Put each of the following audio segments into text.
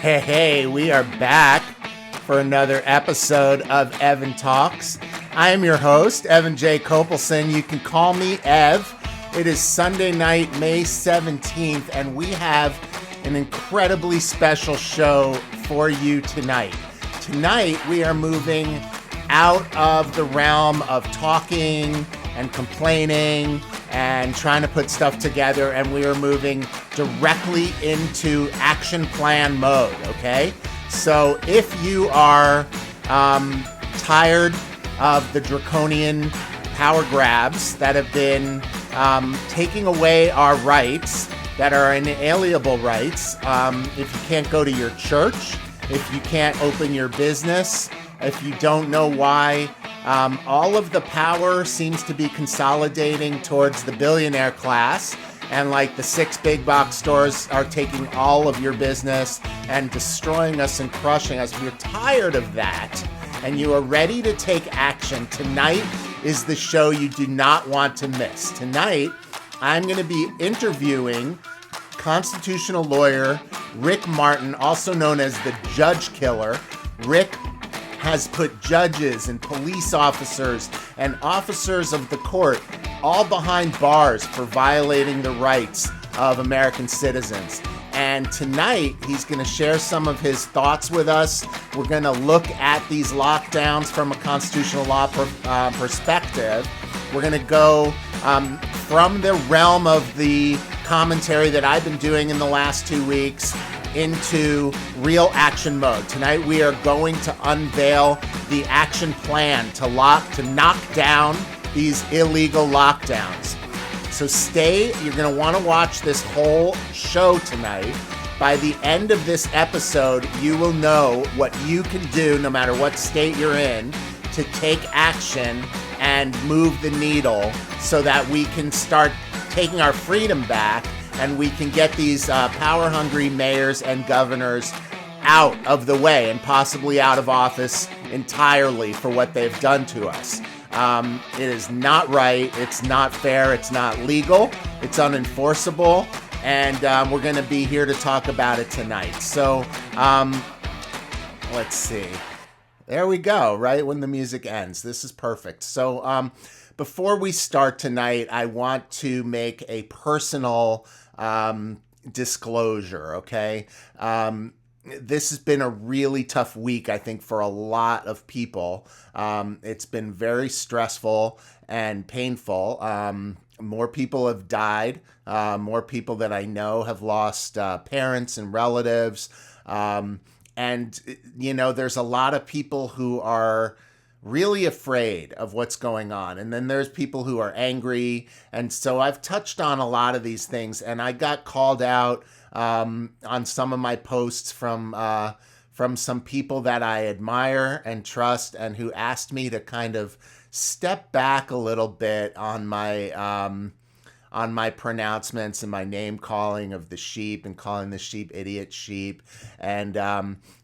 Hey, we are back for another episode of Evan Talks. I am your host, Evan J Kopelson. You can call me Ev. It is Sunday night, May 17th, and we have an incredibly special show for you tonight. Tonight, we are moving out of the realm of talking and complaining and trying to put stuff together, and we are moving directly into action plan mode, okay? So if you are tired of the draconian power grabs that have been taking away our rights, that are inalienable rights, if you can't go to your church, if you can't open your business, if you don't know why all of the power seems to be consolidating towards the billionaire class, and like the 6 big box stores are taking all of your business and destroying us and crushing us. If you're tired of that and you are ready to take action, tonight is the show you do not want to miss. Tonight, I'm going to be interviewing constitutional lawyer Rick Martin, also known as the Judge Killer. Rick has put judges and police officers and officers of the court all behind bars for violating the rights of American citizens. And tonight, he's going to share some of his thoughts with us. We're going to look at these lockdowns from a constitutional law perspective. We're going to go from the realm of the commentary that I've been doing in the last 2 weeks into real action mode. Tonight we are going to unveil the action plan to knock down these illegal lockdowns. So stay, you're going to want to watch this whole show tonight. By the end of this episode, you will know what you can do, no matter what state you're in, to take action and move the needle so that we can start taking our freedom back and we can get these power-hungry mayors and governors out of the way and possibly out of office entirely for what they've done to us. It is not right, it's not fair, it's not legal, it's unenforceable, and we're going to be here to talk about it tonight. So, let's see. There we go, right when the music ends. This is perfect. So, before we start tonight, I want to make a personal disclosure, okay? This has been a really tough week, I think, for a lot of people. It's been very stressful and painful. More people have died. More people that I know have lost parents and relatives. And, you know, there's a lot of people who are really afraid of what's going on. And then there's people who are angry. And so I've touched on a lot of these things, and I got called out on some of my posts from some people that I admire and trust, and who asked me to kind of step back a little bit on my pronouncements and my name calling of the sheep and calling the sheep idiot sheep, and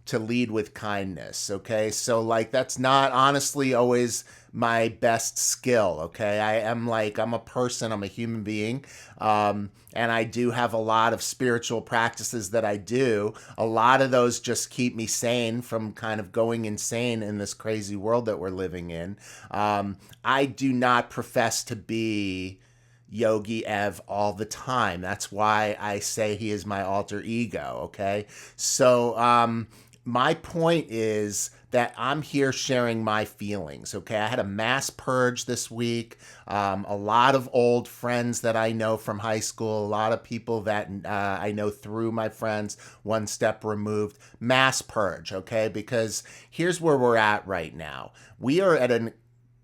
to lead with kindness, okay? So, like, that's not honestly always my best skill, okay? I'm a person, I'm a human being, and I do have a lot of spiritual practices that I do. A lot of those just keep me sane from kind of going insane in this crazy world that we're living in. I do not profess to be Yogi Ev all the time. That's why I say he is my alter ego, okay? So, my point is that I'm here sharing my feelings, okay? I had a mass purge this week. A lot of old friends that I know from high school, a lot of people that I know through my friends, one step removed. Mass purge, okay? Because here's where we're at right now. We are at an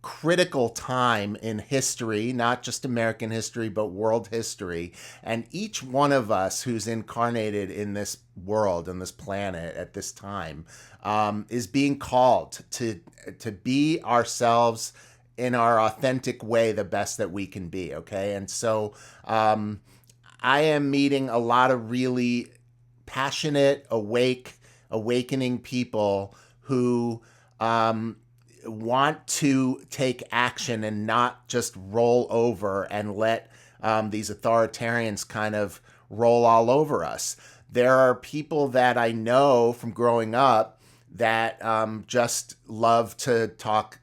critical time in history, not just American history, but world history. And each one of us who's incarnated in this world, on this planet at this time, is being called to be ourselves in our authentic way, the best that we can be, okay? And so I am meeting a lot of really passionate, awakening people who want to take action and not just roll over and let these authoritarians kind of roll all over us. there are people that I know from growing up that just love to talk,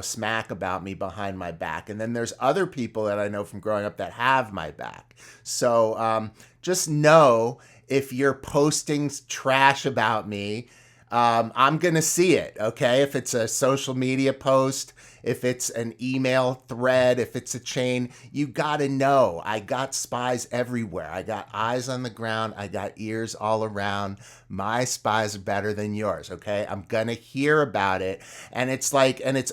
smack about me behind my back. And then there's other people that I know from growing up that have my back. So just know if you're posting trash about me, I'm going to see it, okay? If it's a social media post, if it's an email thread, if it's a chain, you got to know. I got spies everywhere. I got eyes on the ground. I got ears all around. My spies are better than yours, okay? I'm going to hear about it. And it's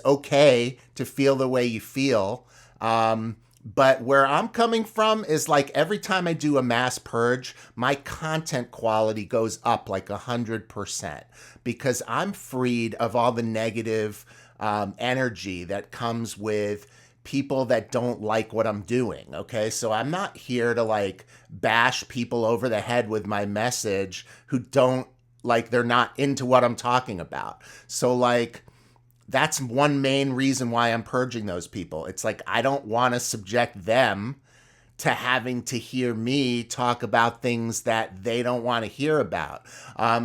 okay to feel the way you feel. But where I'm coming from is like every time I do a mass purge, my content quality goes up like 100% because I'm freed of all the negative energy that comes with people that don't like what I'm doing. Okay. So I'm not here to like bash people over the head with my message who don't like, they're not into what I'm talking about. So like, that's one main reason why I'm purging those people. It's like, I don't want to subject them to having to hear me talk about things that they don't want to hear about.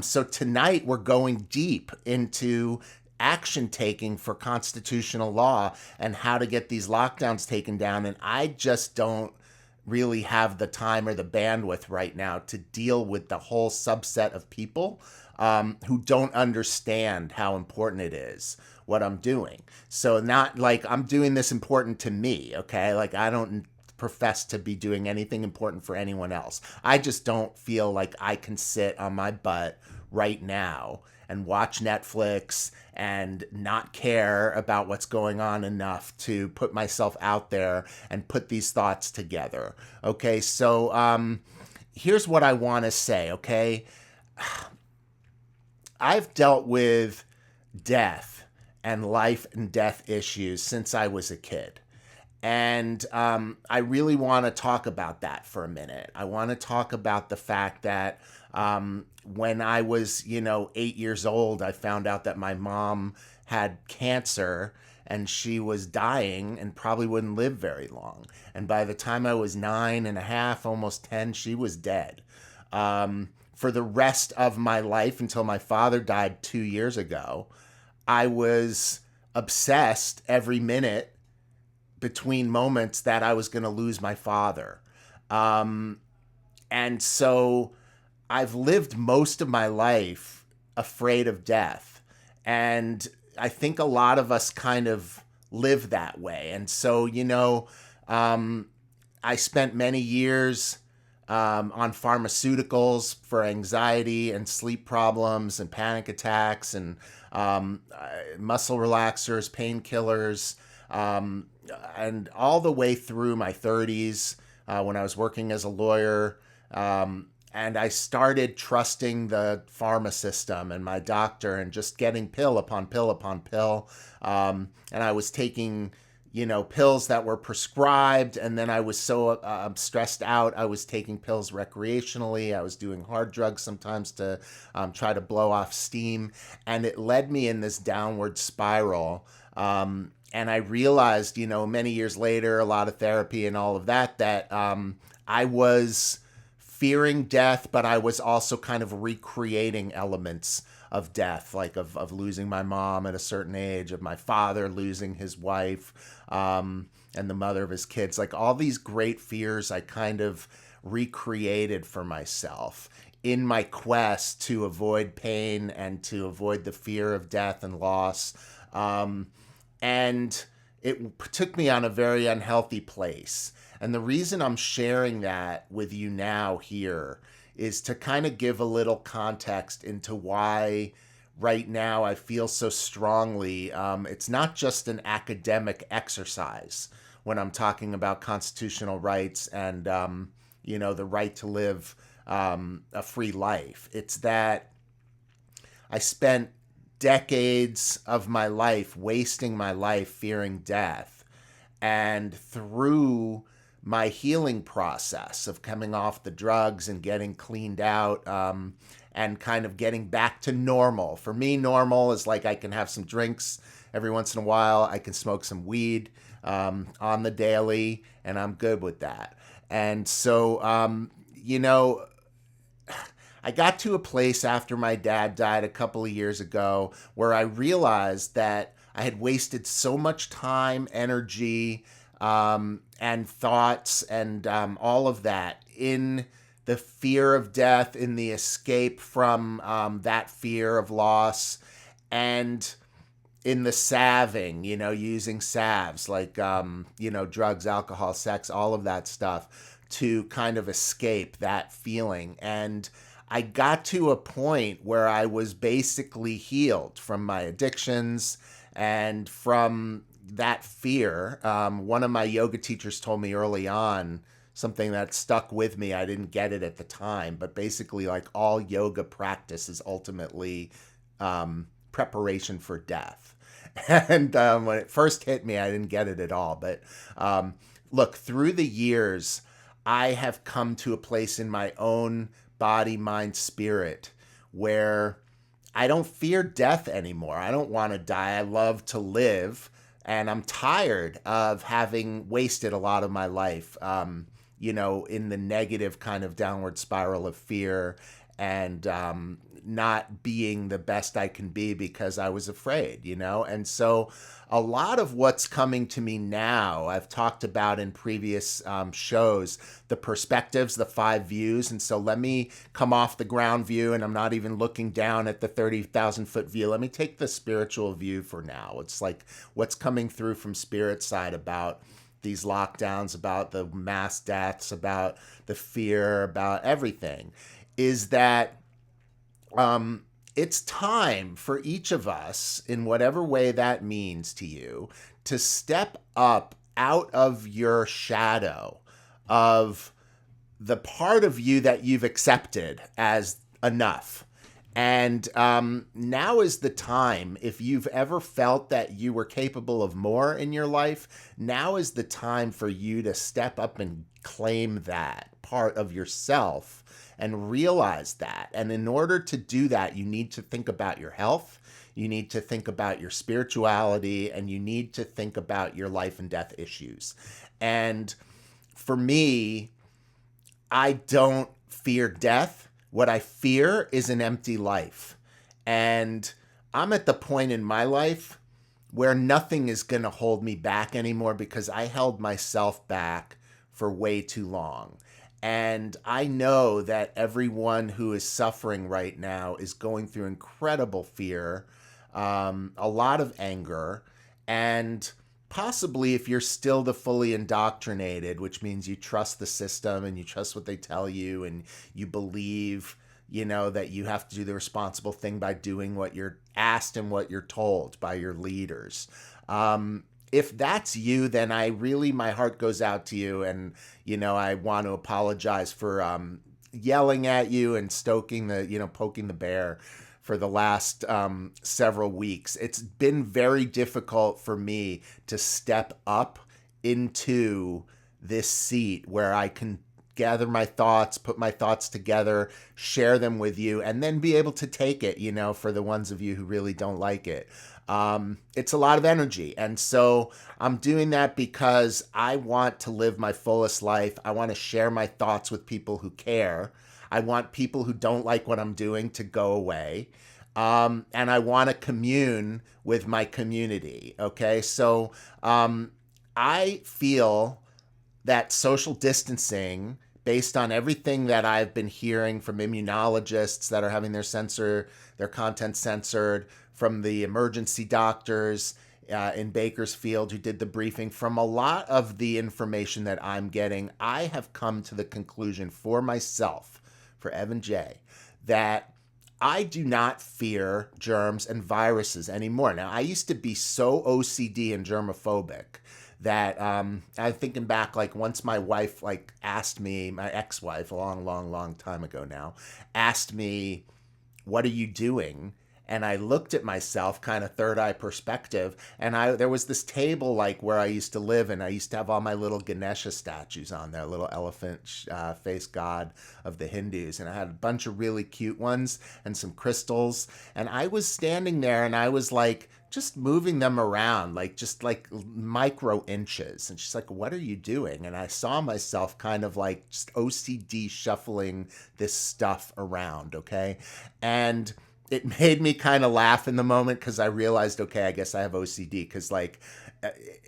So tonight we're going deep into action taking for constitutional law and how to get these lockdowns taken down. And I just don't really have the time or the bandwidth right now to deal with the whole subset of people who don't understand how important it is what I'm doing. So not like I'm doing this important to me, okay? Like I don't profess to be doing anything important for anyone else. I just don't feel like I can sit on my butt right now and watch Netflix and not care about what's going on enough to put myself out there and put these thoughts together. Okay, so here's what I want to say, okay? I've dealt with death and life and death issues since I was a kid. And I really want to talk about that for a minute. I want to talk about the fact that when I was, 8 years old, I found out that my mom had cancer and she was dying and probably wouldn't live very long. And by the time I was 9.5, almost 10, she was dead. For the rest of my life until my father died 2 years ago, I was obsessed every minute between moments that I was going to lose my father. And so I've lived most of my life afraid of death. And I think a lot of us kind of live that way. And so, I spent many years on pharmaceuticals for anxiety and sleep problems and panic attacks and muscle relaxers, painkillers, and all the way through my 30s when I was working as a lawyer. And I started trusting the pharma system and my doctor and just getting pill upon pill upon pill. And I was taking pills that were prescribed. And then I was so stressed out, I was taking pills recreationally. I was doing hard drugs sometimes to try to blow off steam. And it led me in this downward spiral. And I realized, many years later, a lot of therapy and all of that, that I was fearing death, but I was also kind of recreating elements of death, like of losing my mom at a certain age, of my father losing his wife, and the mother of his kids. Like all these great fears I kind of recreated for myself in my quest to avoid pain and to avoid the fear of death and loss. And it took me on a very unhealthy place. And the reason I'm sharing that with you now here is to kind of give a little context into why right now I feel so strongly. It's not just an academic exercise when I'm talking about constitutional rights and, the right to live a free life. It's that I spent decades of my life wasting my life fearing death. And through my healing process of coming off the drugs and getting cleaned out and kind of getting back to normal. For me, normal is like I can have some drinks every once in a while. I can smoke some weed on the daily, and I'm good with that. And so, I got to a place after my dad died a couple of years ago where I realized that I had wasted so much time, energy, and thoughts, and all of that in the fear of death, in the escape from that fear of loss, and in the salving, using salves like, drugs, alcohol, sex, all of that stuff to kind of escape that feeling. And I got to a point where I was basically healed from my addictions and from that fear. One of my yoga teachers told me early on something that stuck with me. I didn't get it at the time, but basically, like, all yoga practice is ultimately preparation for death. And when it first hit me, I didn't get it at all. But look, through the years, I have come to a place in my own body, mind, spirit where I don't fear death anymore. I don't want to die. I love to live. And I'm tired of having wasted a lot of my life, in the negative kind of downward spiral of fear and not being the best I can be because I was afraid, And so a lot of what's coming to me now, I've talked about in previous shows, the perspectives, the 5 views. And so let me come off the ground view, and I'm not even looking down at the 30,000 foot view. Let me take the spiritual view for now. It's like what's coming through from spirit side about these lockdowns, about the mass deaths, about the fear, about everything, is that it's time for each of us, in whatever way that means to you, to step up out of your shadow of the part of you that you've accepted as enough. And now is the time, if you've ever felt that you were capable of more in your life, now is the time for you to step up and claim that part of yourself and realize that. And in order to do that, you need to think about your health, you need to think about your spirituality, and you need to think about your life and death issues. And for me, I don't fear death. What I fear is an empty life. And I'm at the point in my life where nothing is going to hold me back anymore because I held myself back for way too long. And I know that everyone who is suffering right now is going through incredible fear, a lot of anger, and possibly, if you're still the fully indoctrinated, which means you trust the system and you trust what they tell you and you believe, that you have to do the responsible thing by doing what you're asked and what you're told by your leaders. If that's you, then my heart goes out to you. And, I want to apologize for yelling at you and poking the bear for the last several weeks. It's been very difficult for me to step up into this seat where I can gather my thoughts, put my thoughts together, share them with you, and then be able to take it, for the ones of you who really don't like it. It's a lot of energy. And so I'm doing that because I want to live my fullest life. I want to share my thoughts with people who care. I want people who don't like what I'm doing to go away. And I want to commune with my community. Okay. So, I feel that social distancing, based on everything that I've been hearing from immunologists that are having their content censored, from the emergency doctors in Bakersfield who did the briefing, from a lot of the information that I'm getting, I have come to the conclusion for myself, for Evan J, that I do not fear germs and viruses anymore. Now, I used to be so OCD and germophobic that I'm thinking back, like, once my wife asked me, my ex-wife, a long, long, long time ago now, asked me, "What are you doing?" and I looked at myself, kind of third eye perspective, and there was this table like where I used to live, and I used to have all my little Ganesha statues on there, little elephant face god of the Hindus, and I had a bunch of really cute ones and some crystals, and I was standing there, and I was like just moving them around, like just like micro inches. And she's like, "What are you doing?" And I saw myself kind of like just OCD shuffling this stuff around, okay? And it made me kind of laugh in the moment because I realized, okay, I guess I have OCD because like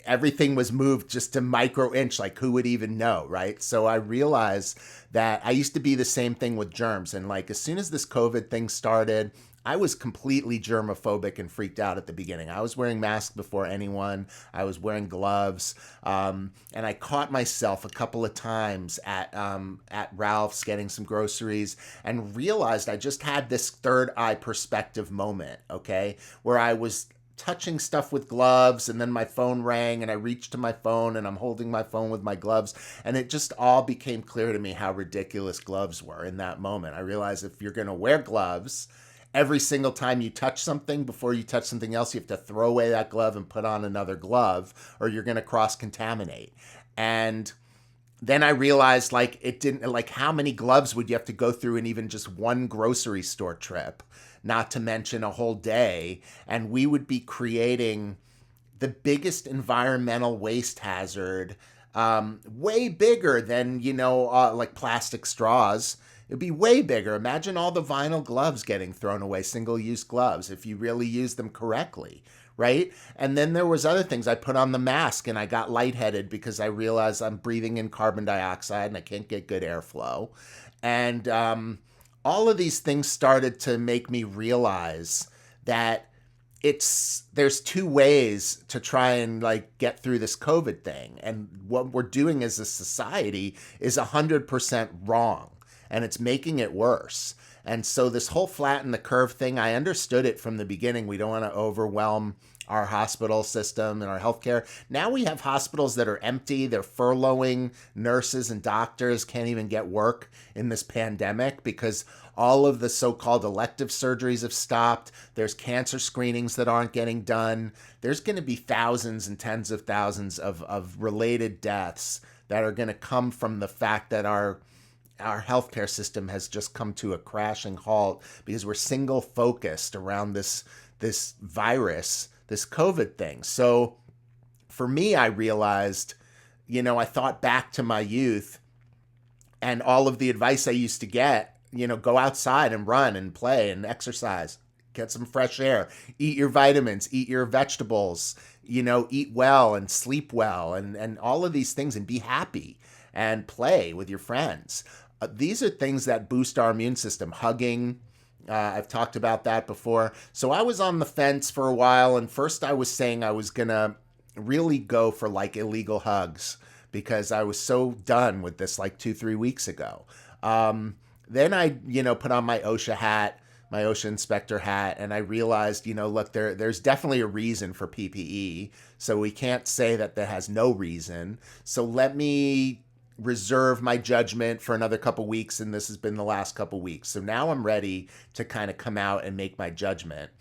everything was moved just to micro inch, like who would even know, right? So I realized that I used to be the same thing with germs. And like as soon as this COVID thing started, I was completely germophobic and freaked out at the beginning. I was wearing masks before anyone. I was wearing gloves. And I caught myself a couple of times at Ralph's getting some groceries and realized I just had this third eye perspective moment, okay, where I was touching stuff with gloves, and then my phone rang and I reached to my phone and I'm holding my phone with my gloves, and it just all became clear to me how ridiculous gloves were in that moment. I realized if you're going to wear gloves, every single time you touch something, before you touch something else, you have to throw away that glove and put on another glove, or you're going to cross-contaminate. And then I realized, like, it didn't, like, how many gloves would you have to go through in even just one grocery store trip, not to mention a whole day? And we would be creating the biggest environmental waste hazard, way bigger than, like plastic straws. It'd be way bigger. Imagine all the vinyl gloves getting thrown away, single-use gloves, if you really use them correctly, right? And then there was other things. I put on the mask and I got lightheaded because I realized I'm breathing in carbon dioxide and I can't get good airflow. And all of these things started to make me realize that there's two ways to try and like get through this COVID thing. And what we're doing as a society is 100% wrong. And it's making it worse. And so this whole flatten the curve thing, I understood it from the beginning. We don't want to overwhelm our hospital system and our healthcare. Now we have hospitals that are empty. They're furloughing nurses and doctors, can't even get work in this pandemic because all of the so-called elective surgeries have stopped. There's cancer screenings that aren't getting done. There's going to be thousands and tens of thousands of related deaths that are going to come from the fact that our healthcare system has just come to a crashing halt because we're single focused around this virus, this COVID thing. So for me, I realized, I thought back to my youth and all of the advice I used to get, go outside and run and play and exercise, get some fresh air, eat your vitamins, eat your vegetables, eat well and sleep well and all of these things and be happy and play with your friends. These are things that boost our immune system. Hugging, I've talked about that before. So I was on the fence for a while, and first I was saying I was going to really go for like illegal hugs because I was so done with this like 2-3 weeks ago. Then I, put on my OSHA hat, my OSHA inspector hat, and I realized, look, there's definitely a reason for PPE, so we can't say that has no reason. So let me reserve my judgment for another couple weeks, and this has been the last couple weeks. So now I'm ready to kind of come out and make my judgment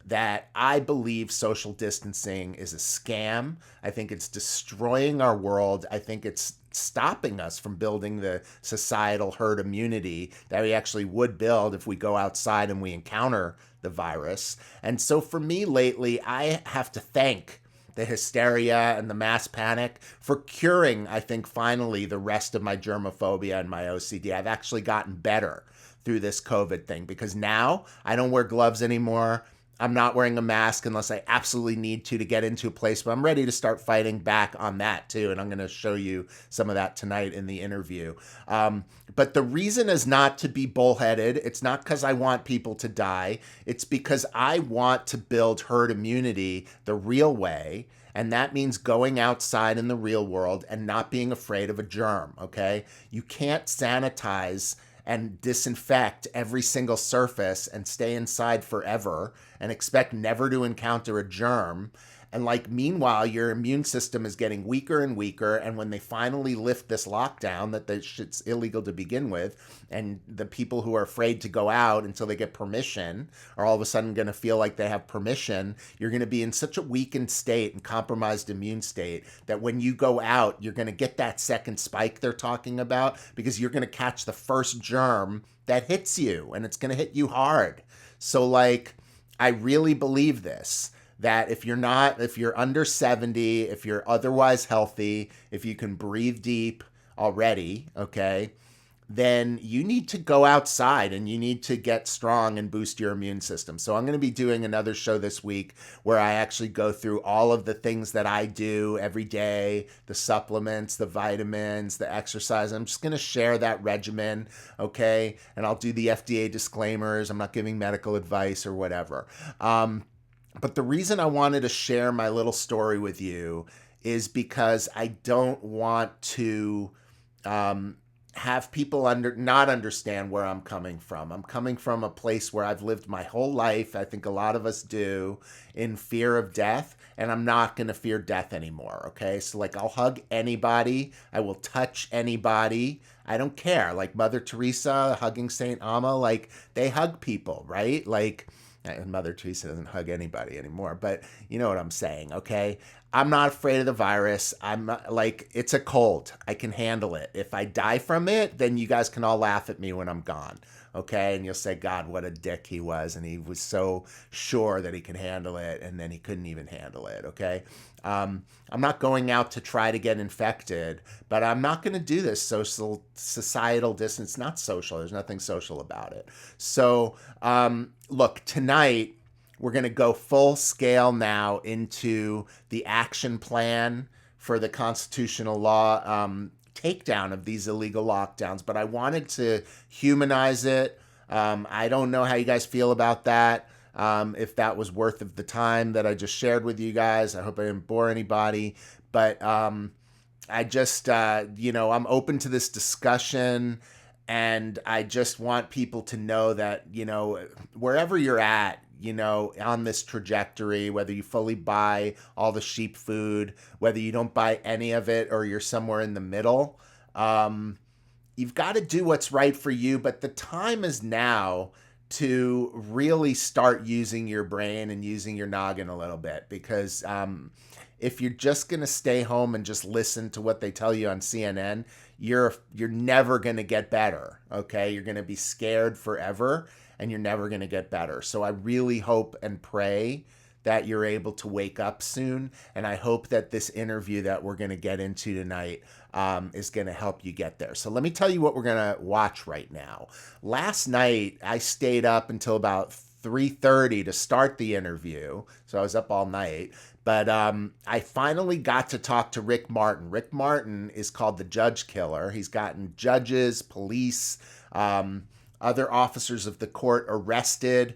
that I believe social distancing is a scam. I think it's destroying our world. I think it's stopping us from building the societal herd immunity that we actually would build if we go outside and we encounter the virus. And so for me lately, I have to thank the hysteria and the mass panic for curing, I think, finally, the rest of my germophobia and my OCD. I've actually gotten better through this COVID thing because now I don't wear gloves anymore. I'm not wearing a mask unless I absolutely need to get into a place, but I'm ready to start fighting back on that too. And I'm going to show you some of that tonight in the interview. But the reason is not to be bullheaded. It's not because I want people to die. It's because I want to build herd immunity the real way. And that means going outside in the real world and not being afraid of a germ, okay? You can't sanitize and disinfect every single surface and stay inside forever and expect never to encounter a germ And like, meanwhile, your immune system is getting weaker and weaker. And when they finally lift this lockdown, that the shit's illegal to begin with, and the people who are afraid to go out until they get permission are all of a sudden going to feel like they have permission, you're going to be in such a weakened state and compromised immune state that when you go out, you're going to get that second spike they're talking about, because you're going to catch the first germ that hits you, and it's going to hit you hard. So like, I really believe this, that if you're under 70, if you're otherwise healthy, if you can breathe deep already, okay, then you need to go outside and you need to get strong and boost your immune system. So I'm going to be doing another show this week where I actually go through all of the things that I do every day, the supplements, the vitamins, the exercise. I'm just going to share that regimen, okay? And I'll do the FDA disclaimers. I'm not giving medical advice or whatever. But the reason I wanted to share my little story with you is because I don't want to have people not understand where I'm coming from. I'm coming from a place where I've lived my whole life, I think a lot of us do, in fear of death, and I'm not going to fear death anymore, okay? So like, I'll hug anybody, I will touch anybody, I don't care. Like Mother Teresa hugging Saint Amma, like, they hug people, right? Like, and Mother Teresa doesn't hug anybody anymore, but you know what I'm saying, okay? I'm not afraid of the virus. I'm not, like, it's a cold. I can handle it. If I die from it, then you guys can all laugh at me when I'm gone, okay? And you'll say, God, what a dick he was. And he was so sure that he could handle it, and then he couldn't even handle it, okay? I'm not going out to try to get infected, but I'm not going to do this societal distance. Not social. There's nothing social about it. So, look, tonight we're going to go full scale now into the action plan for the constitutional law takedown of these illegal lockdowns. But I wanted to humanize it. I don't know how you guys feel about that. If that was worth of the time that I just shared with you guys. I hope I didn't bore anybody. But I just, I'm open to this discussion. And I just want people to know that, wherever you're at, on this trajectory, whether you fully buy all the sheep food, whether you don't buy any of it, or you're somewhere in the middle, you've got to do what's right for you. But the time is now to really start using your brain and using your noggin a little bit, because if you're just going to stay home and just listen to what they tell you on CNN, you're never going to get better, okay? You're going to be scared forever, and you're never going to get better. So I really hope and pray that you're able to wake up soon, and I hope that this interview that we're going to get into tonight is going to help you get there. So let me tell you what we're going to watch right now. Last night, I stayed up until about 3:30 to start the interview, so I was up all night. But I finally got to talk to Rick Martin. Rick Martin is called the Judge Killer. He's gotten judges, police, other officers of the court arrested.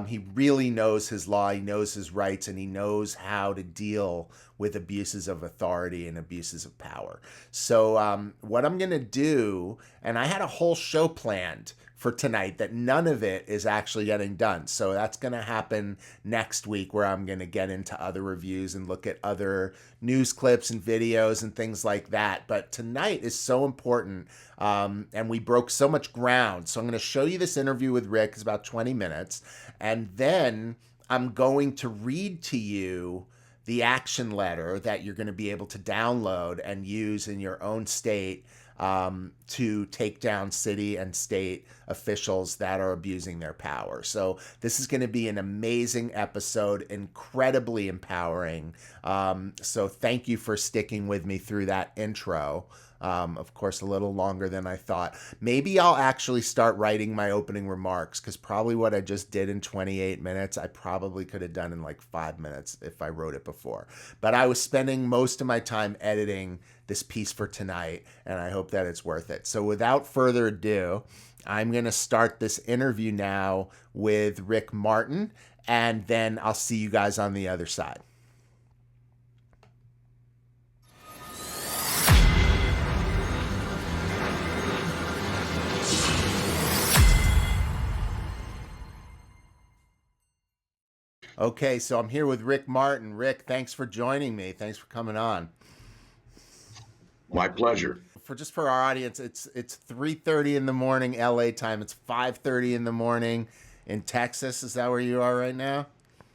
He really knows his law, he knows his rights, and he knows how to deal with abuses of authority and abuses of power. So what I'm going to do, and I had a whole show planned for tonight that none of it is actually getting done. So that's going to happen next week, where I'm going to get into other reviews and look at other news clips and videos and things like that. But tonight is so important, and we broke so much ground. So I'm going to show you this interview with Rick. It's about 20 minutes. And then I'm going to read to you the action letter that you're going to be able to download and use in your own state to take down city and state officials that are abusing their power. So this is going to be an amazing episode, incredibly empowering. So thank you for sticking with me through that intro. Of course, a little longer than I thought. Maybe I'll actually start writing my opening remarks, because probably what I just did in 28 minutes, I probably could have done in like 5 minutes if I wrote it before. But I was spending most of my time editing this piece for tonight, and I hope that it's worth it. So without further ado, I'm going to start this interview now with Rick Martin, and then I'll see you guys on the other side. Okay, so I'm here with Rick Martin. Rick, thanks for joining me. Thanks for coming on. My pleasure. For our audience, it's 3:30 in the morning LA time. It's 5:30 in the morning in Texas. Is that where you are right now?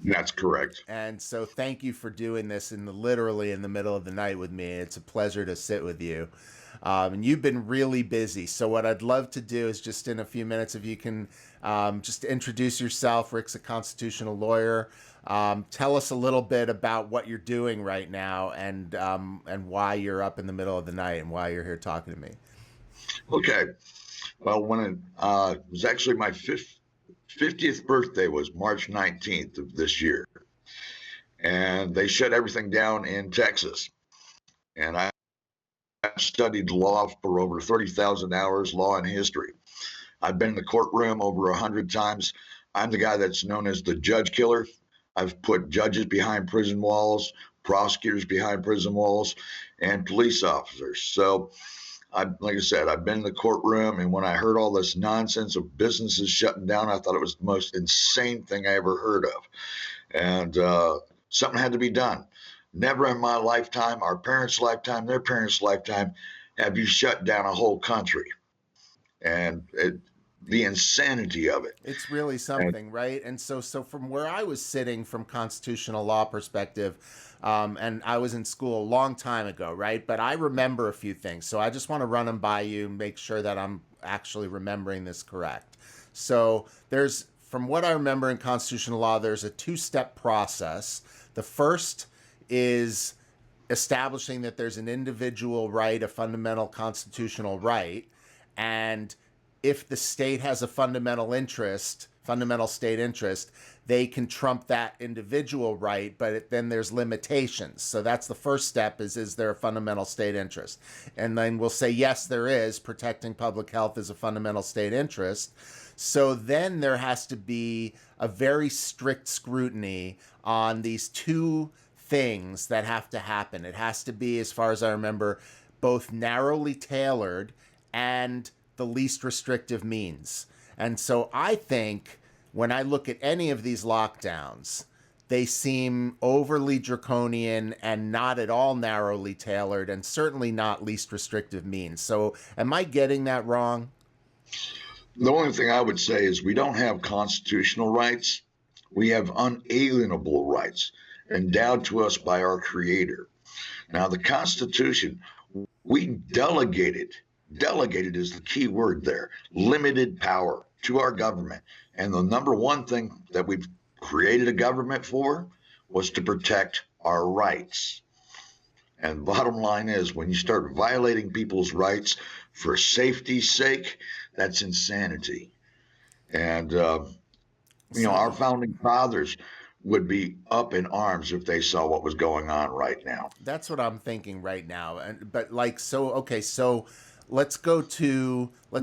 That's correct. And so thank you for doing this literally in the middle of the night with me. It's a pleasure to sit with you. And you've been really busy. So what I'd love to do is just in a few minutes, if you can just introduce yourself. Rick's a constitutional lawyer. Tell us a little bit about what you're doing right now and why you're up in the middle of the night and why you're here talking to me. Okay. Well, when it was actually my 50th birthday was March 19th of this year. And they shut everything down in Texas. And I studied law for over 30,000 hours, law and history. I've been in the courtroom over 100 times. I'm the guy that's known as the judge killer. I've put judges behind prison walls, prosecutors behind prison walls, and police officers. So, like I said, I've been in the courtroom, and when I heard all this nonsense of businesses shutting down, I thought it was the most insane thing I ever heard of. And something had to be done. Never in my lifetime, our parents' lifetime, their parents' lifetime, have you shut down a whole country. And the insanity of it. It's really something, right? And so from where I was sitting from constitutional law perspective, and I was in school a long time ago, right? But I remember a few things. So I just want to run them by you and make sure that I'm actually remembering this correct. So from what I remember in constitutional law, there's a two-step process. The first is establishing that there's an individual right, a fundamental constitutional right, and if the state has a fundamental state interest, they can trump that individual right, but then there's limitations. So that's the first step is there a fundamental state interest? And then we'll say, yes, there is. Protecting public health is a fundamental state interest. So then there has to be a very strict scrutiny on these two things that have to happen. It has to be, as far as I remember, both narrowly tailored and the least restrictive means. And so I think when I look at any of these lockdowns, they seem overly draconian and not at all narrowly tailored and certainly not least restrictive means. So am I getting that wrong? The only thing I would say is we don't have constitutional rights. We have unalienable rights endowed to us by our Creator. Now, the Constitution, we delegated is the key word there, limited power to our government. And the number one thing that we've created a government for was to protect our rights. And bottom line is, when you start violating people's rights for safety's sake, that's insanity. And, our founding fathers would be up in arms if they saw what was going on right now. That's what I'm thinking right now. So let's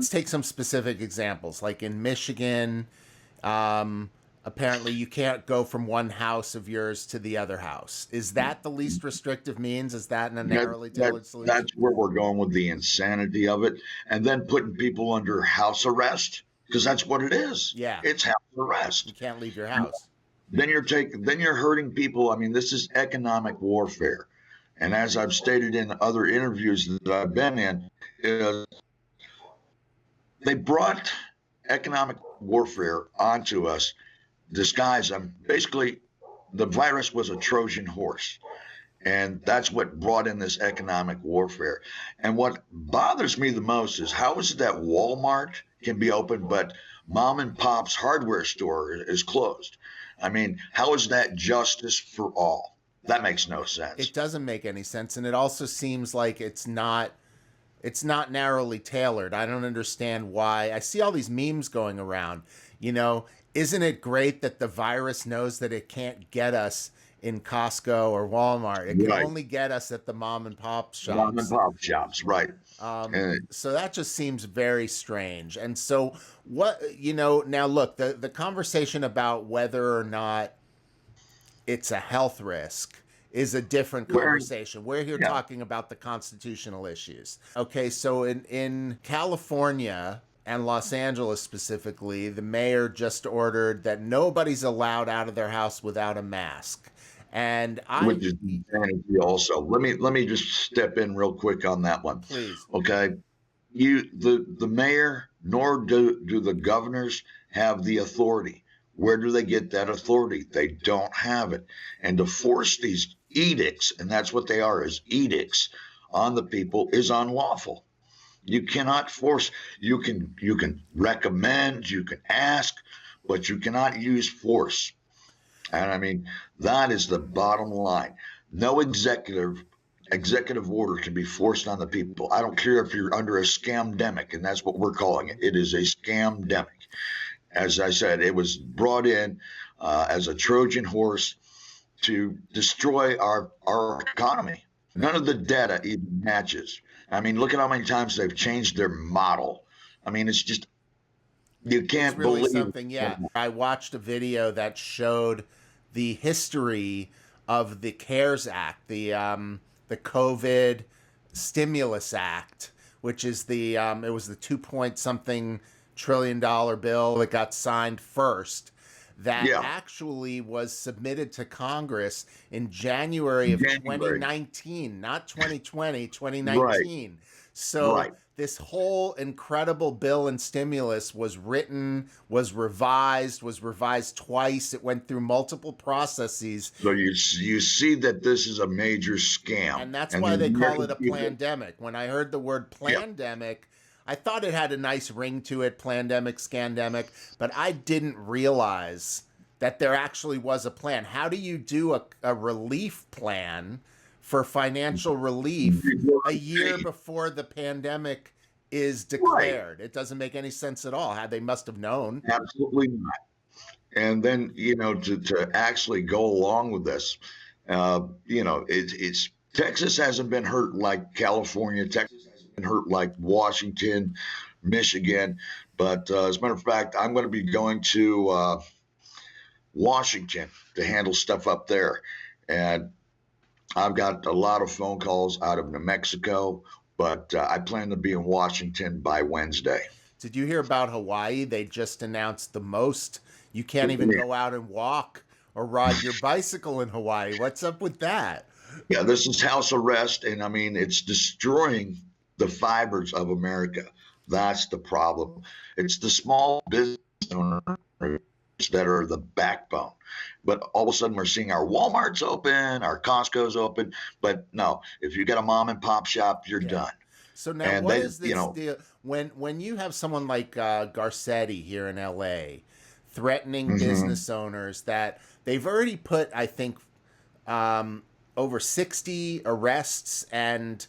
take some specific examples. Like in Michigan, apparently you can't go from one house of yours to the other house. Is that the least restrictive means? Is that in a narrowly tailored solution? That's where we're going with the insanity of it. And then putting people under house arrest, because that's what it is. Yeah. It's house arrest. You can't leave your house. Then you're hurting people. I mean, this is economic warfare. And as I've stated in other interviews that I've been in, they brought economic warfare onto us, disguised. Basically, the virus was a Trojan horse. And that's what brought in this economic warfare. And what bothers me the most is how is it that Walmart can be open, but mom and pop's hardware store is closed? I mean, how is that justice for all? That makes no sense. It doesn't make any sense. And it also seems like it's not narrowly tailored. I don't understand why. I see all these memes going around. Isn't it great that the virus knows that it can't get us in Costco or Walmart? It can only get us at the mom and pop shops. Mom and pop shops, right. So that just seems very strange. And so now look, the conversation about whether or not it's a health risk is a different conversation. We're here talking about the constitutional issues. Okay, so in California and Los Angeles specifically, the mayor just ordered that nobody's allowed out of their house without a mask. And which is insanity also. Let me just step in real quick on that one. please, Okay. The mayor nor do the governors have the authority. Where do they get that authority? They don't have it. And to force these edicts, and that's what they are, is edicts on the people, is unlawful. You cannot force. You can recommend, you can ask, but you cannot use force. And I mean, that is the bottom line. No executive order can be forced on the people. I don't care if you're under a scamdemic, and that's what we're calling it. It is a scamdemic. As I said, it was brought in as a Trojan horse to destroy our economy. None of the data even matches. I mean, look at how many times they've changed their model. I mean, it's just, you can't it's really believe something. Yeah, I watched a video that showed the history of the CARES Act, the COVID Stimulus Act, which is it was the 2 point something trillion-dollar bill that got signed first. That Yeah. actually was submitted to Congress in January of 2019, not 2020, 2019. So Right. this whole incredible bill and stimulus was written, was revised twice. It went through multiple processes. So you see that this is a major scam. And that's And why the they call it American a people- plandemic. When I heard the word plandemic, I thought it had a nice ring to it, plandemic, scandemic, but I didn't realize that there actually was a plan. How do you do a relief plan for financial relief a year before the pandemic is declared? It doesn't make any sense at all. How they must have known. Absolutely not. And then, to actually go along with this, it's Texas hasn't been hurt like California. Texas hasn't been hurt like Washington, Michigan. But as a matter of fact, I'm going to be going to Washington to handle stuff up there. And I've got a lot of phone calls out of New Mexico, but I plan to be in Washington by Wednesday. Did you hear about Hawaii? They just announced the most. You can't even go out and walk or ride your bicycle in Hawaii. What's up with that? Yeah, this is house arrest, and I mean, it's destroying the fibers of America. That's the problem. It's the small business owners that are the backbone. But all of a sudden, we're seeing our Walmarts open, our Costco's open. But no, if you got a mom and pop shop, you're done. So now, what is this deal? When you have someone like Garcetti here in LA threatening business owners, that they've already put, I think, over 60 arrests and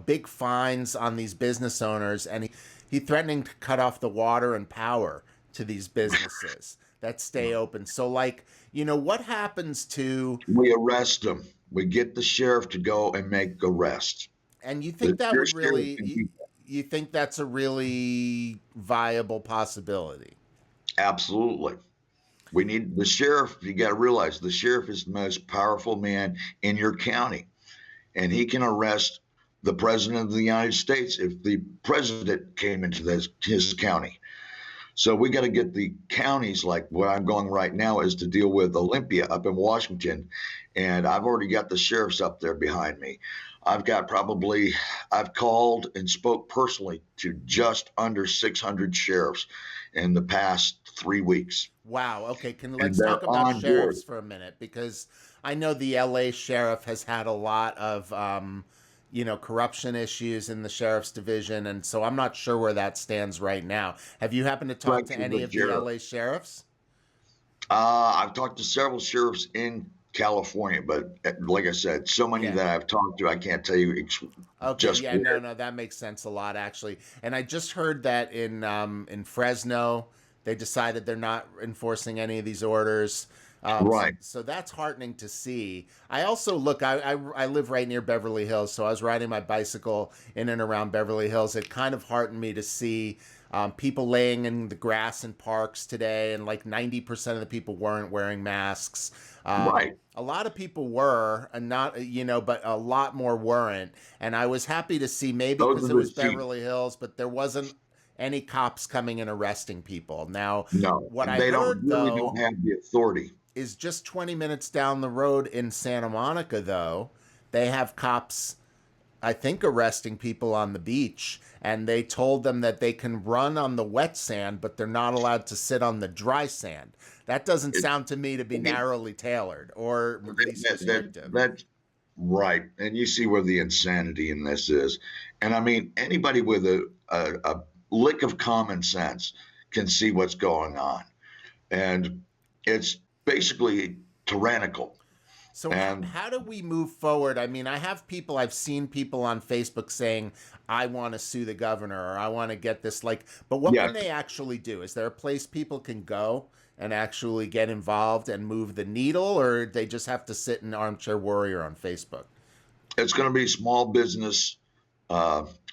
big fines on these business owners, and he threatening to cut off the water and power to these businesses that stay open. So, what happens to? We arrest them. We get the sheriff to go and make arrests. And you think that would really? You think that's a really viable possibility? Absolutely. We need the sheriff. You got to realize the sheriff is the most powerful man in your county, and he can arrest the president of the United States if the president came into his county. So we got to get the counties, like what I'm going right now is to deal with Olympia up in Washington. And I've already got the sheriffs up there behind me. I've called and spoke personally to just under 600 sheriffs in the past 3 weeks. Wow. Okay. Let's talk about sheriffs for a minute, because I know the LA sheriff has had a lot of, corruption issues in the sheriff's division. And so I'm not sure where that stands right now. Have you happened to talk to any of the LA sheriffs? I've talked to several sheriffs in California, but like I said, so many that I've talked to, I can't tell you. No, that makes sense a lot, actually. And I just heard that in Fresno, they decided they're not enforcing any of these orders. Right. So that's heartening to see. I also I live right near Beverly Hills, so I was riding my bicycle in and around Beverly Hills. It kind of heartened me to see people laying in the grass in parks today, and like 90% of the people weren't wearing masks. Right. A lot of people were, and not, but a lot more weren't. And I was happy to see, maybe because it was Beverly Hills, but there wasn't any cops coming and arresting people. Now, No, what I they heard don't though have the authority. is just 20 minutes down the road in Santa Monica, though, they have cops, I think, arresting people on the beach, and they told them that they can run on the wet sand, but they're not allowed to sit on the dry sand. That doesn't sound to me to be narrowly tailored or at least restrictive. That's right. And you see where the insanity in this is. And I mean, anybody with a lick of common sense can see what's going on. And it's basically tyrannical. So And how do we move forward? I mean, I've seen people on Facebook saying, I want to sue the governor or I want to get this, like, but what yes, can they actually do? Is there a place people can go and actually get involved and move the needle, or they just have to sit in Armchair Warrior on Facebook? it's going to be Small Business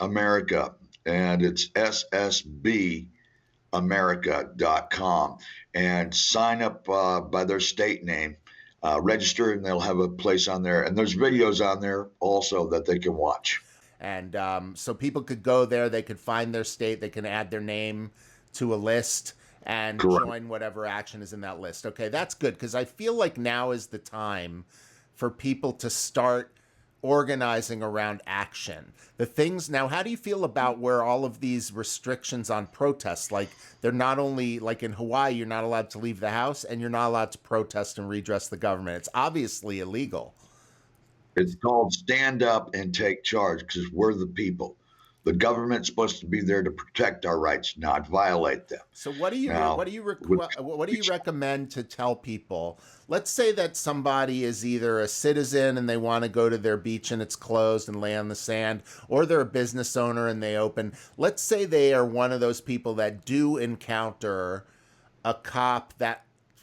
America, and it's ssbamerica.com, and sign up by their state name. Register, and they'll have a place on there. And there's videos on there also that they can watch. And so people could go there, they could find their state, they can add their name to a list and Correct. join whatever action is in that list. Okay, that's good, because I feel like now is the time for people to start organizing around action. The things now, how do you feel about where all of these restrictions on protests, like they're not only, like in Hawaii, you're not allowed to leave the house and you're not allowed to protest and redress the government. It's obviously illegal. It's called stand up and take charge, because we're the people. The government's supposed to be there to protect our rights, not violate them. So what do you recommend to tell people? Let's say that somebody is either a citizen and they want to go to their beach and it's closed and lay on the sand, or they're a business owner and they open. Let's say they are one of those people that do encounter a cop that,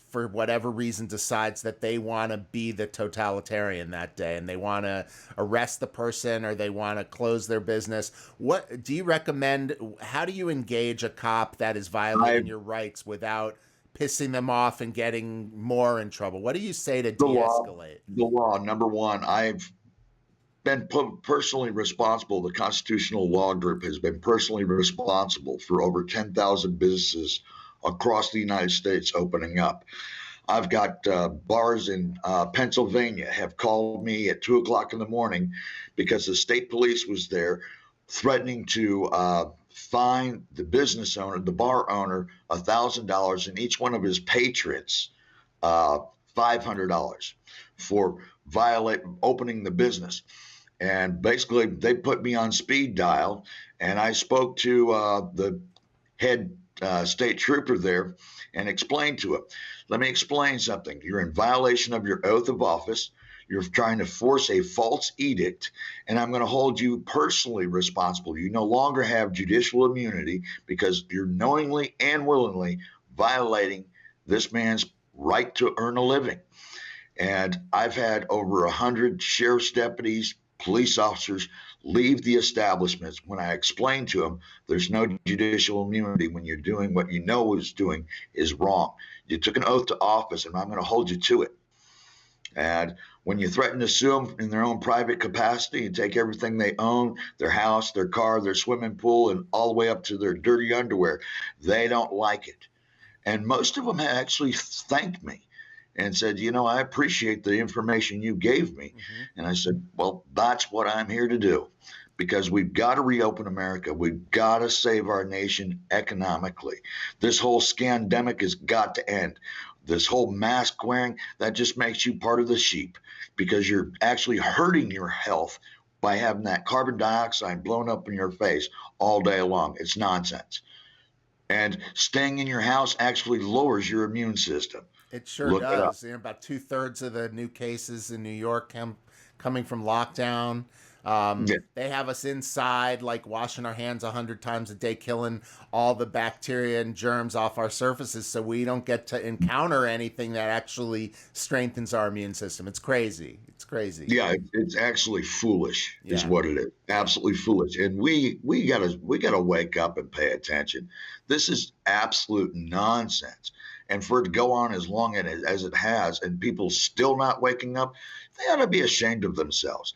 for whatever reason, decides that they want to be the totalitarian that day and they want to arrest the person or they want to close their business. What do you recommend? How do you engage a cop that is violating your rights without pissing them off and getting more in trouble? What do you say to de-escalate? The law, number one, I've been personally responsible. The Constitutional Law Group has been personally responsible for over 10,000 businesses across the United States opening up. I've got bars in Pennsylvania have called me at 2:00 in the morning because the state police was there threatening to fine the business owner, the bar owner, $1,000, and each one of his patrons $500 for opening the business. And basically, they put me on speed dial, and I spoke to the head state trooper there and explained to him, let me explain something. You're in violation of your oath of office. You're trying to force a false edict, and I'm going to hold you personally responsible. You no longer have judicial immunity because you're knowingly and willingly violating this man's right to earn a living. And I've had over 100 sheriff's deputies, police officers leave the establishments when I explained to them there's no judicial immunity when you're doing what you know is doing is wrong. You took an oath to office, and I'm going to hold you to it. And when you threaten to sue them in their own private capacity and take everything they own, their house, their car, their swimming pool, and all the way up to their dirty underwear, they don't like it. And most of them actually thanked me and said, I appreciate the information you gave me. Mm-hmm. And I said, well, that's what I'm here to do, because we've got to reopen America. We've got to save our nation economically. This whole scandemic has got to end. This whole mask wearing, that just makes you part of the sheep, because you're actually hurting your health by having that carbon dioxide blown up in your face all day long. It's nonsense. And staying in your house actually lowers your immune system. It sure does. About 2/3 of the new cases in New York coming from lockdown. They have us inside, like washing our hands 100 times a day, killing all the bacteria and germs off our surfaces so we don't get to encounter anything that actually strengthens our immune system. It's crazy. It's crazy. Yeah, it's actually foolish is what it is. Absolutely foolish. And we gotta wake up and pay attention. This is absolute nonsense. And for it to go on as long as it has, and people still not waking up, they ought to be ashamed of themselves.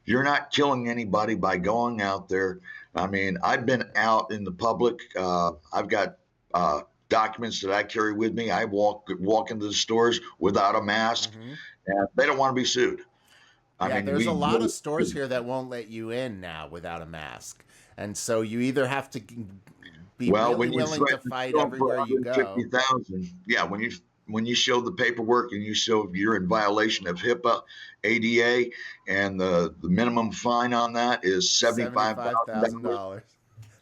You're not killing anybody by going out there. I mean, I've been out in the public. I've got documents that I carry with me. I walk into the stores without a mask, Mm-hmm. and they don't want to be sued. I Yeah, mean, there's a we lot of really, stores here that won't let you in now without a mask. And so you either have to be well, really when you willing to threaten to fight sue them for everywhere you go. 150,000, yeah, when you show the paperwork and you show you're in violation of HIPAA, ADA, and the minimum fine on that is $75,000. $75,000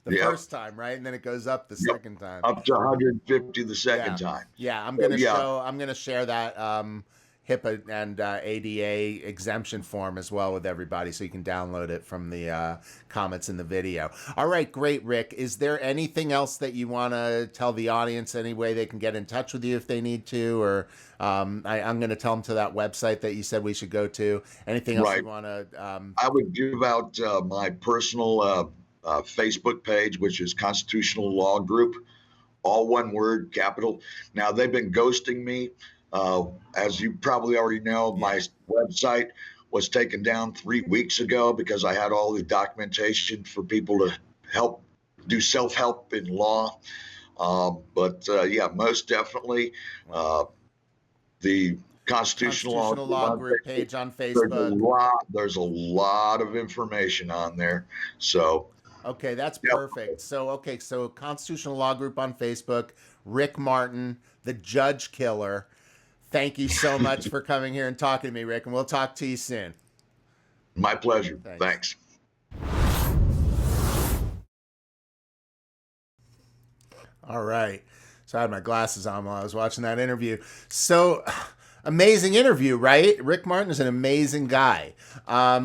the Yep, first time, right? And then it goes up the yep, second time. up to 150 the second Yeah, time. yeah. So yeah, I'm gonna share that HIPAA and ADA exemption form as well with everybody, so you can download it from the comments in the video. All right, great, Rick. Is there anything else that you want to tell the audience? Any way they can get in touch with you if they need to, or I'm gonna tell them to that website that you said we should go to. Anything else right. you want to? I would give out my personal Facebook page, which is Constitutional Law Group, all one word, capital. Now, they've been ghosting me. As you probably already know, Yeah. my website was taken down 3 weeks ago because I had all the documentation for people to help do self help in law. But yeah, most definitely the Constitutional Law Constitutional Group Law on Group Facebook. page on Facebook. There's a lot of information on there. So Okay, that's yeah, perfect. So Constitutional Law Group on Facebook, Rick Martin, the Judge Killer. Thank you so much for coming here and talking to me, Rick, and we'll talk to you soon. my pleasure. Thanks. Thanks. All right. So I had my glasses on while I was watching that interview. So amazing interview, right? Rick Martin is an amazing guy.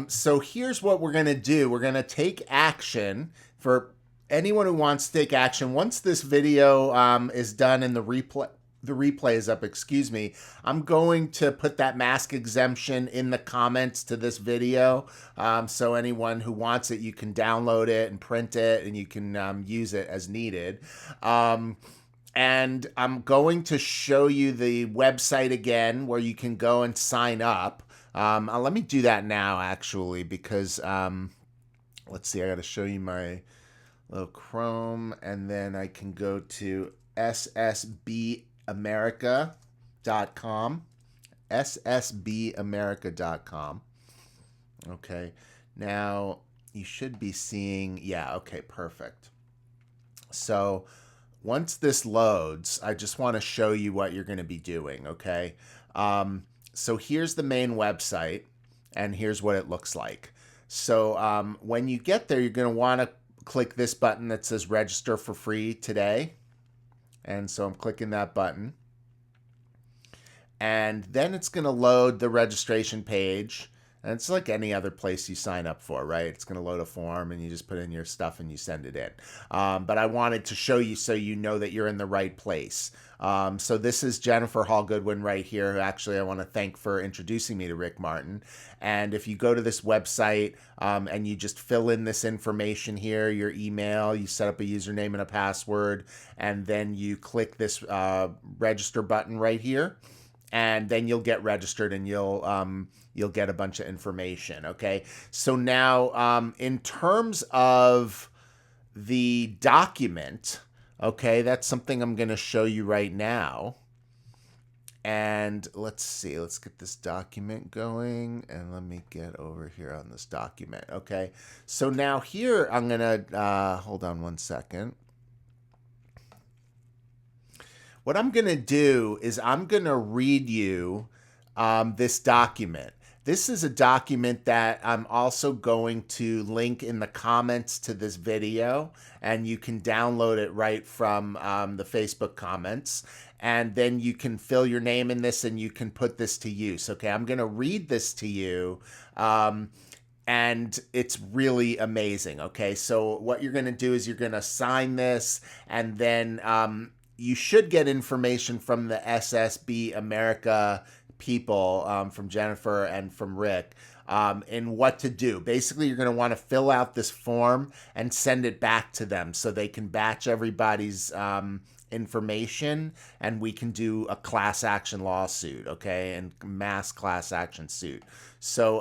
So here's what we're going to do. We're going to take action for anyone who wants to take action. Once this video is done and the replay is up, excuse me, I'm going to put that mask exemption in the comments to this video. So anyone who wants it, you can download it and print it, and you can use it as needed. And I'm going to show you the website again where you can go and sign up. Let me do that now, actually, because let's see, I got to show you my little Chrome, and then I can go to ssbamerica.com. ssbamerica.com. Okay, now you should be seeing, yeah, okay, perfect. So once this loads, I just want to show you what you're going to be doing, okay? So here's the main website, and here's what it looks like. So when you get there, you're going to want to click this button that says register for free today. And so I'm clicking that button. And then it's going to load the registration page. And it's like any other place you sign up for, right? It's going to load a form and you just put in your stuff and you send it in. But I wanted to show you so you know that you're in the right place. So this is Jennifer Hall Goodwin right here, who actually I want to thank for introducing me to Rick Martin. And if you go to this website and you just fill in this information here, your email, you set up a username and a password, and then you click this register button right here, and then you'll get registered and you'll get a bunch of information, okay? So now, in terms of the document, okay, that's something I'm going to show you right now. And let's see, let's get this document going, and let me get over here on this document, okay? So now here, I'm going to, hold on one second. What I'm going to do is I'm going to read you this document. This is a document that I'm also going to link in the comments to this video, and you can download it right from the Facebook comments. And then you can fill your name in this and you can put this to use. Okay, I'm going to read this to you. And it's really amazing. Okay, so what you're going to do is you're going to sign this, and then you should get information from the SSB America people, from Jennifer and from Rick, in what to do. Basically, you're going to want to fill out this form and send it back to them so they can batch everybody's information, and we can do a class action lawsuit, okay, and mass class action suit. So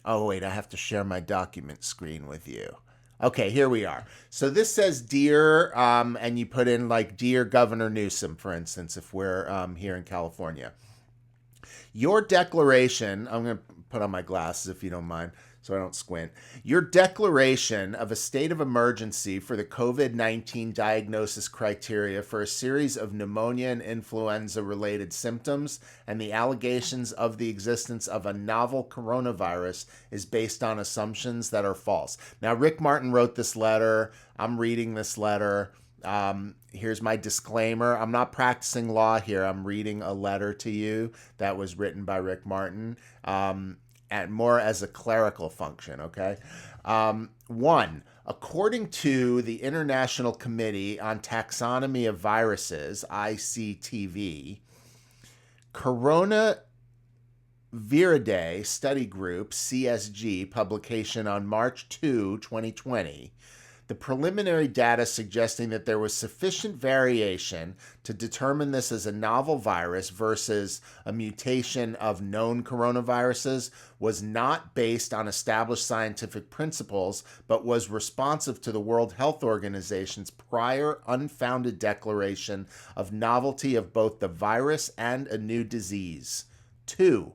Oh, wait, I have to share my document screen with you. Okay, here we are. So this says, Dear, and you put in like, Dear Governor Newsom, for instance, if we're here in California. Your declaration, I'm going to put on my glasses if you don't mind so I don't squint. Your declaration of a state of emergency for the COVID-19 diagnosis criteria for a series of pneumonia and influenza related symptoms and the allegations of the existence of a novel coronavirus is based on assumptions that are false. Now, Rick Martin wrote this letter. I'm reading this letter. Here's my disclaimer. I'm not practicing law here. I'm reading a letter to you that was written by Rick Martin, and more as a clerical function, okay? One, according to the International Committee on Taxonomy of Viruses, ICTV, Coronavirus Study Group, CSG, publication on March 2, 2020, the preliminary data suggesting that there was sufficient variation to determine this as a novel virus versus a mutation of known coronaviruses was not based on established scientific principles, but was responsive to the World Health Organization's prior unfounded declaration of novelty of both the virus and a new disease. 2.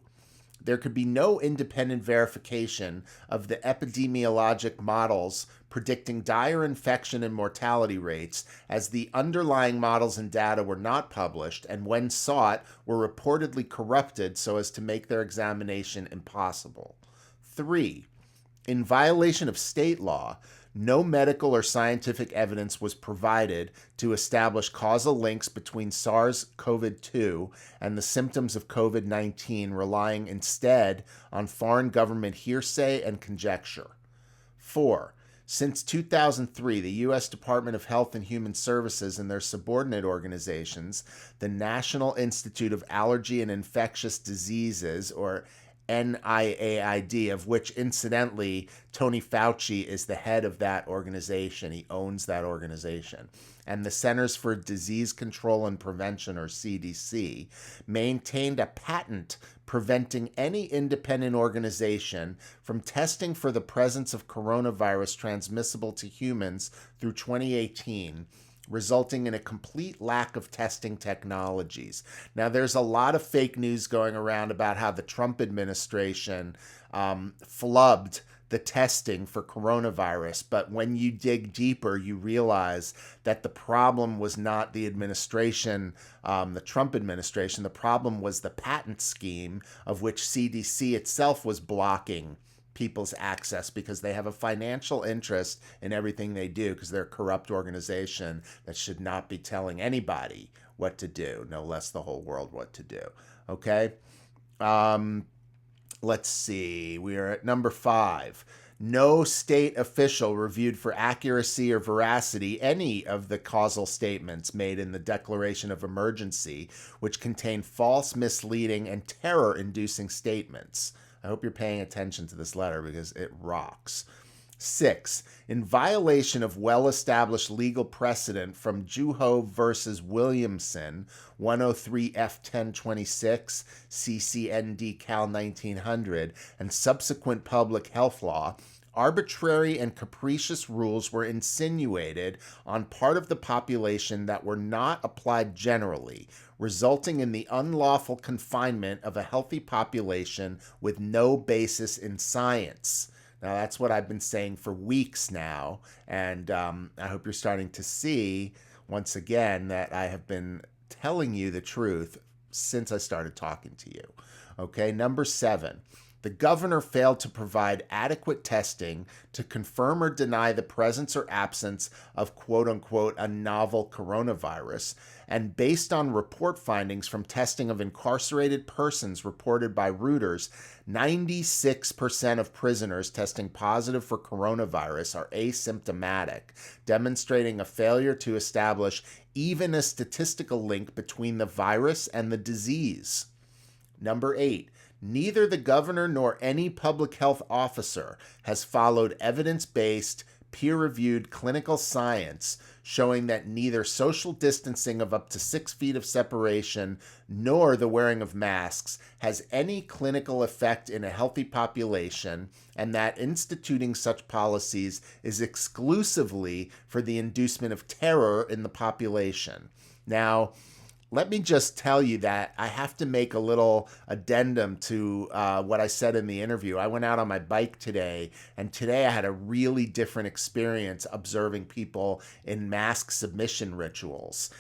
There could be no independent verification of the epidemiologic models predicting dire infection and mortality rates, as the underlying models and data were not published and, when sought, were reportedly corrupted so as to make their examination impossible. 3. In violation of state law, no medical or scientific evidence was provided to establish causal links between SARS-CoV-2 and the symptoms of COVID-19, relying instead on foreign government hearsay and conjecture. 4. Since 2003, the U.S. Department of Health and Human Services and their subordinate organizations, the National Institute of Allergy and Infectious Diseases, or NIAID, of which, incidentally, Tony Fauci is the head of that organization. He owns that organization. And the Centers for Disease Control and Prevention, or CDC, maintained a patent preventing any independent organization from testing for the presence of coronavirus transmissible to humans through 2018, resulting in a complete lack of testing technologies. Now, there's a lot of fake news going around about how the Trump administration flubbed the testing for coronavirus, but when you dig deeper, you realize that the problem was not the administration, the Trump administration. The problem was the patent scheme, of which CDC itself was blocking people's access because they have a financial interest in everything they do, because they're a corrupt organization that should not be telling anybody what to do, no less the whole world what to do. Okay? Let's see. We are at number 5. No state official reviewed for accuracy or veracity any of the causal statements made in the Declaration of Emergency, which contain false, misleading, and terror-inducing statements. I hope you're paying attention to this letter because it rocks. 6. In violation of well-established legal precedent from Juho versus Williamson, 103 F 1026, CCND Cal 1900, and subsequent public health law, arbitrary and capricious rules were insinuated on part of the population that were not applied generally, resulting in the unlawful confinement of a healthy population with no basis in science. Now, that's what I've been saying for weeks now, and I hope you're starting to see, once again, that I have been telling you the truth since I started talking to you. Okay, number 7. The governor failed to provide adequate testing to confirm or deny the presence or absence of quote-unquote a novel coronavirus, and based on report findings from testing of incarcerated persons reported by Reuters, 96% of prisoners testing positive for coronavirus are asymptomatic, demonstrating a failure to establish even a statistical link between the virus and the disease. Number 8. Neither the governor nor any public health officer has followed evidence-based, peer-reviewed clinical science showing that neither social distancing of up to 6 feet of separation nor the wearing of masks has any clinical effect in a healthy population, and that instituting such policies is exclusively for the inducement of terror in the population. Now, let me just tell you that I have to make a little addendum to what I said in the interview. I went out on my bike today, and today I had a really different experience observing people in mask submission rituals.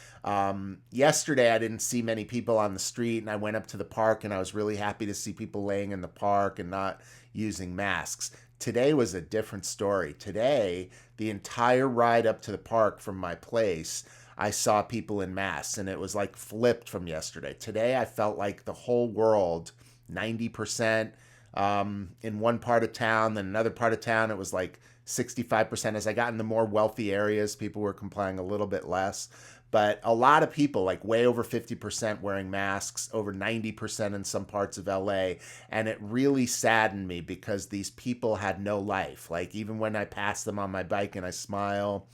Yesterday, I didn't see many people on the street, and I went up to the park, and I was really happy to see people laying in the park and not using masks. Today was a different story. Today, the entire ride up to the park from my place, I saw people in masks, and it was like flipped from yesterday. Today, I felt like the whole world, 90% in one part of town, then another part of town, it was like 65%. As I got in the more wealthy areas, people were complying a little bit less. But a lot of people, like way over 50% wearing masks, over 90% in some parts of LA. And it really saddened me because these people had no life. Like even when I pass them on my bike and I smile,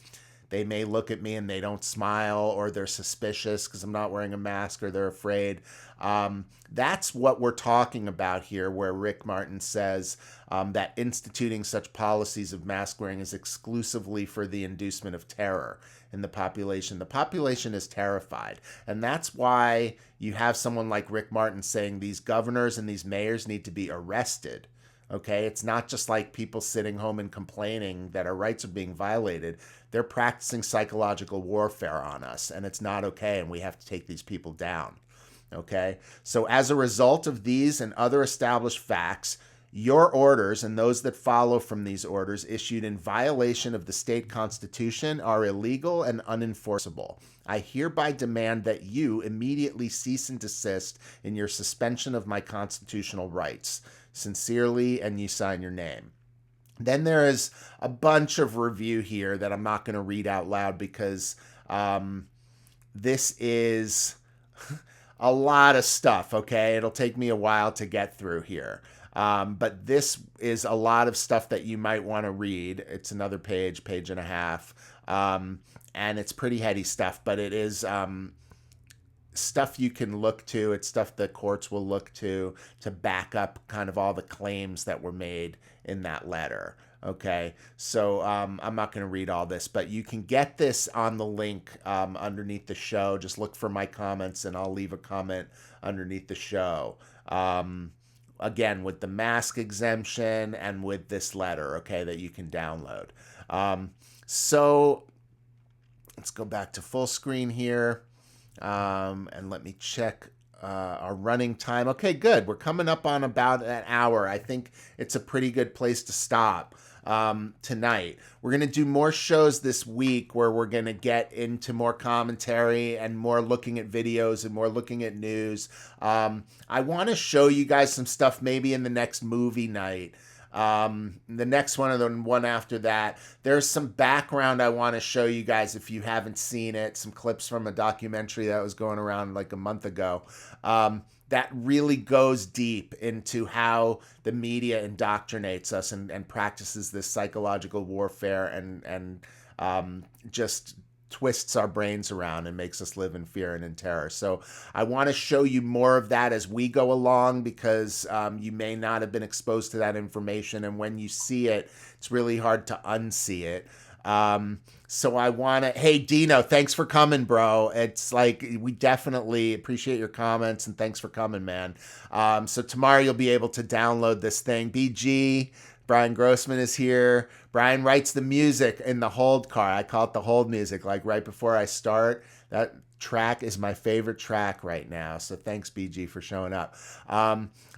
they may look at me and they don't smile, or they're suspicious because I'm not wearing a mask, or they're afraid. That's what we're talking about here, where Rick Martin says that instituting such policies of mask wearing is exclusively for the inducement of terror in the population. The population is terrified. And that's why you have someone like Rick Martin saying these governors and these mayors need to be arrested. Okay, it's not just like people sitting home and complaining that our rights are being violated. They're practicing psychological warfare on us, and it's not okay, and we have to take these people down. Okay, so as a result of these and other established facts, your orders and those that follow from these orders issued in violation of the state constitution are illegal and unenforceable. I hereby demand that you immediately cease and desist in your suspension of my constitutional rights. Sincerely, and you sign your name. Then there is a bunch of review here that I'm not going to read out loud because this is a lot of stuff, okay? It'll take me a while to get through here. But this is a lot of stuff that you might want to read. It's another page, page and a half. And it's pretty heady stuff, but it is stuff you can look to. It's stuff the courts will look to back up kind of all the claims that were made in that letter. Okay, so I'm not going to read all this, but you can get this on the link underneath the show. Just look for my comments, and I'll leave a comment underneath the show. Again, with the mask exemption and with this letter, okay, that you can download. So let's go back to full screen here. And let me check our running time. Okay, good. We're coming up on about an hour. I think it's a pretty good place to stop tonight. We're going to do more shows this week where we're going to get into more commentary and more looking at videos and more looking at news. I want to show you guys some stuff maybe in the next movie night. The next one and the one after that, there's some background I want to show you guys if you haven't seen it, some clips from a documentary that was going around like a month ago, that really goes deep into how the media indoctrinates us and practices this psychological warfare and just twists our brains around and makes us live in fear and in terror. So I want to show you more of that as we go along because you may not have been exposed to that information. And when you see it, it's really hard to unsee it. So I want to, hey, Dino, thanks for coming, bro. It's like, we definitely appreciate your comments and thanks for coming, man. So tomorrow you'll be able to download this thing. BG, Brian Grossman is here. Brian writes the music in the hold car. I call it the hold music, like right before I start. That track is my favorite track right now. So thanks, BG, for showing up.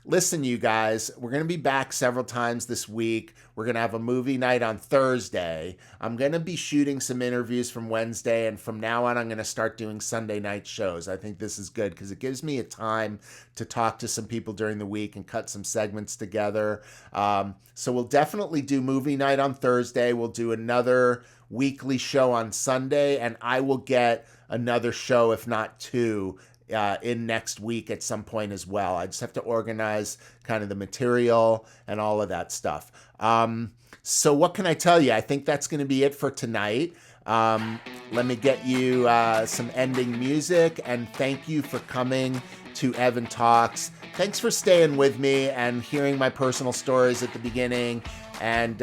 Listen, you guys, we're going to be back several times this week. We're going to have a movie night on Thursday. I'm going to be shooting some interviews from Wednesday, and from now on, I'm going to start doing Sunday night shows. I think this is good because it gives me a time to talk to some people during the week and cut some segments together. So we'll definitely do movie night on Thursday. We'll do another weekly show on Sunday, and I will get another show, if not two, in next week at some point as well. I just have to organize kind of the material and all of that stuff. So what can I tell you? I think that's going to be it for tonight. Let me get you some ending music, and thank you for coming to Evan Talks. Thanks for staying with me and hearing my personal stories at the beginning, and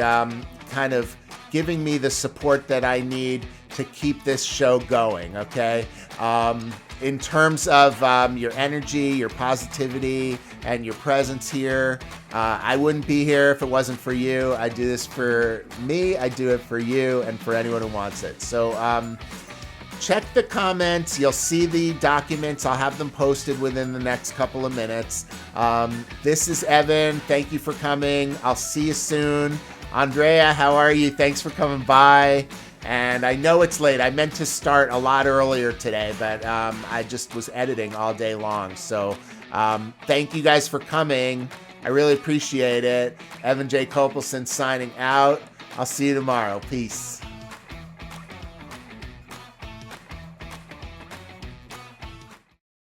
kind of giving me the support that I need to keep this show going, okay? In terms of your energy, your positivity, and your presence here, I wouldn't be here if it wasn't for you. I do this for me, I do it for you, and for anyone who wants it. So check the comments. You'll see the documents. I'll have them posted within the next couple of minutes. This is Evan. Thank you for coming. I'll see you soon. Andrea, how are you? Thanks for coming by. And I know it's late. I meant to start a lot earlier today, but I just was editing all day long. So thank you guys for coming. I really appreciate it. Evan J Kopelson signing out. I'll see you tomorrow. Peace.